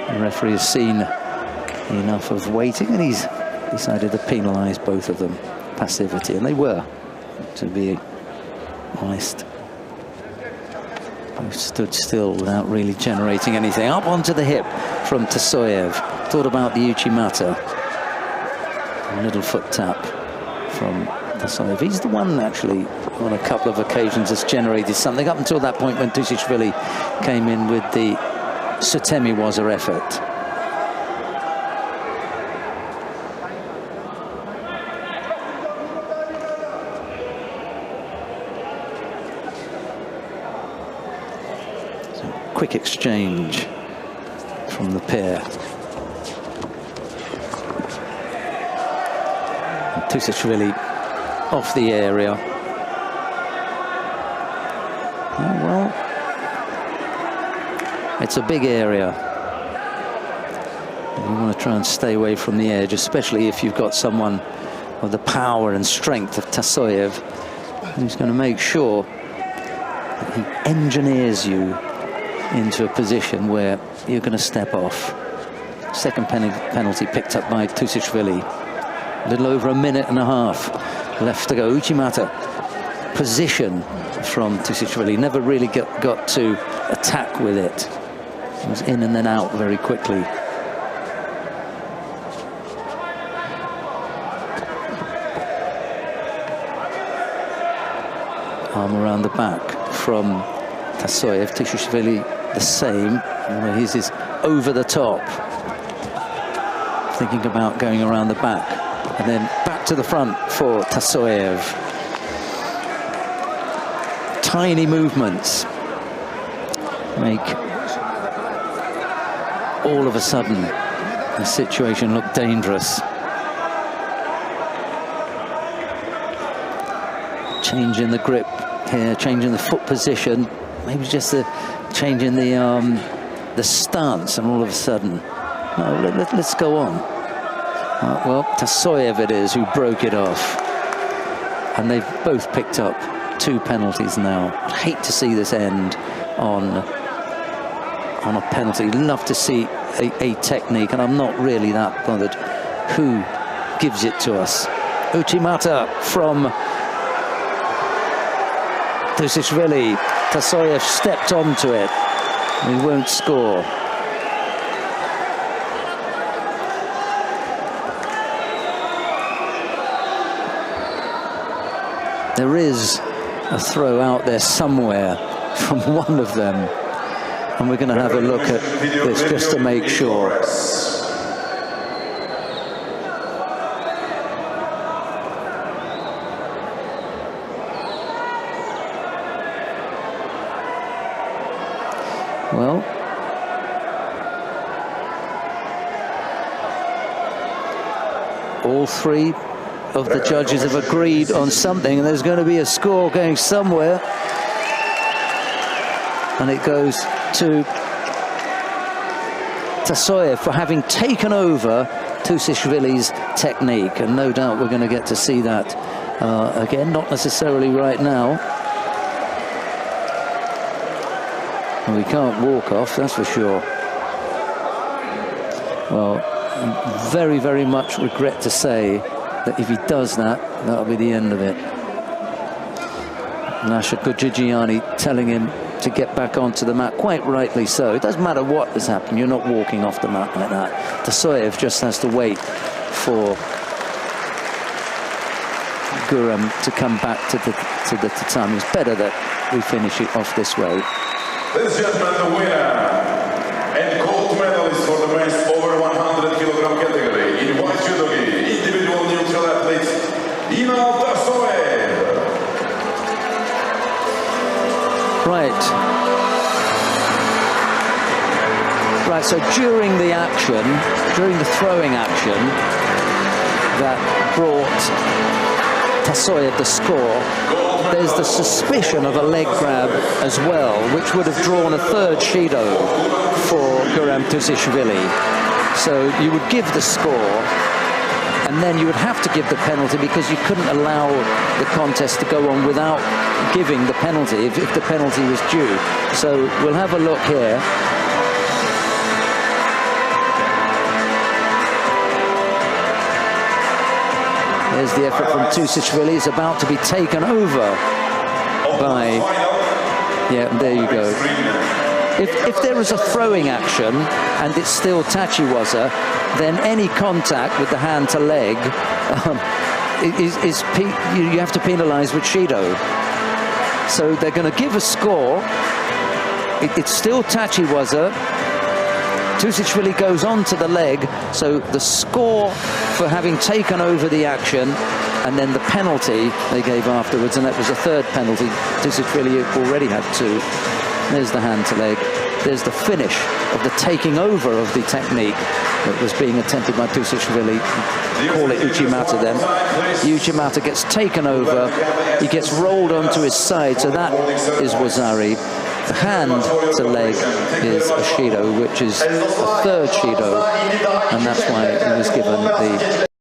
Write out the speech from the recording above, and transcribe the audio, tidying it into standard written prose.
The referee has seen enough of waiting, and he's decided to penalise both of them. Passivity, and they were, to be honest. Both stood still without really generating anything. Up onto the hip from Tasoev. Thought about the Uchimata. A little foot tap from Tasoev. He's the one, actually, on a couple of occasions has generated something up until that point when Tushishvili came in with the Sutemi-waza effort. So, quick exchange from the pair. Tushishvili off the area. Oh, well, it's a big area. You want to try and stay away from the edge, especially if you've got someone with the power and strength of Tasoev, who's going to make sure that he engineers you into a position where you're going to step off. Second penalty picked up by Tushishvili. A little over a minute and a half left to go. Uchimata position from Tushishvili. Never really got to attack with it. It was in and then out very quickly. Arm around the back from Tasoev. Tushishvili the same. His is over the top. Thinking about going around the back. And then back to the front for Tasoev. Tiny movements make all of a sudden the situation look dangerous. Changing the grip here, changing the foot position, maybe just a change in the stance, and all of a sudden, no, let's go on. Well, Tasoev it is who broke it off, and they've both picked up 2 penalties now. I'd hate to see this end on a penalty. Love to see a technique, and I'm not really that bothered who gives it to us. Uchimata from Tushishvili. Tasoev stepped onto it. He won't score. There is a throw out there somewhere from one of them, and we're going to have a look at this just to make sure. Well, all 3 of the judges have agreed on something, and there's going to be a score going somewhere, and it goes to Tasoev for having taken over Tushishvili's technique, and no doubt we're going to get to see that again, not necessarily right now. Well, we can't walk off, that's for sure. Well, very, very much regret to say that if he does that, that'll be the end of it. Lasha Gujigiani telling him to get back onto the mat, quite rightly so. It doesn't matter what has happened, you're not walking off the mat like that. Tasoev just has to wait for Guram to come back to the tatami. It's better that we finish it off this way. Ladies and gentlemen, the winner and gold medalist for the men's over 100 kilogram category in white judo, individual neutral athlete, Inal Tasoev. Right, so during the action, during the throwing action that brought Tasoev the score, there's the suspicion of a leg grab as well, which would have drawn a 3rd Shido for Guram Tushishvili. So you would give the score, and then you would have to give the penalty, because you couldn't allow the contest to go on without giving the penalty if the penalty was due. So we'll have a look here. There's the effort from Tushishvili. It's about to be taken over by... Yeah, there you go. If there is a throwing action and it's still tachiwaza, then any contact with the hand to leg you have to penalize with Shido. So they're going to give a score. It's still tachiwaza. Tushishvili goes on to the leg, so the score for having taken over the action, and then the penalty they gave afterwards, and that was a third penalty. Tushishvili already had two. There's the hand to leg. There's the finish of the taking over of the technique that was being attempted by Tushishvili. Call it Uchimata then. Uchimata gets taken over. He gets rolled onto his side, so that is Wazari. The hand to leg is a Shido, which is a third Shido, and that's why it was given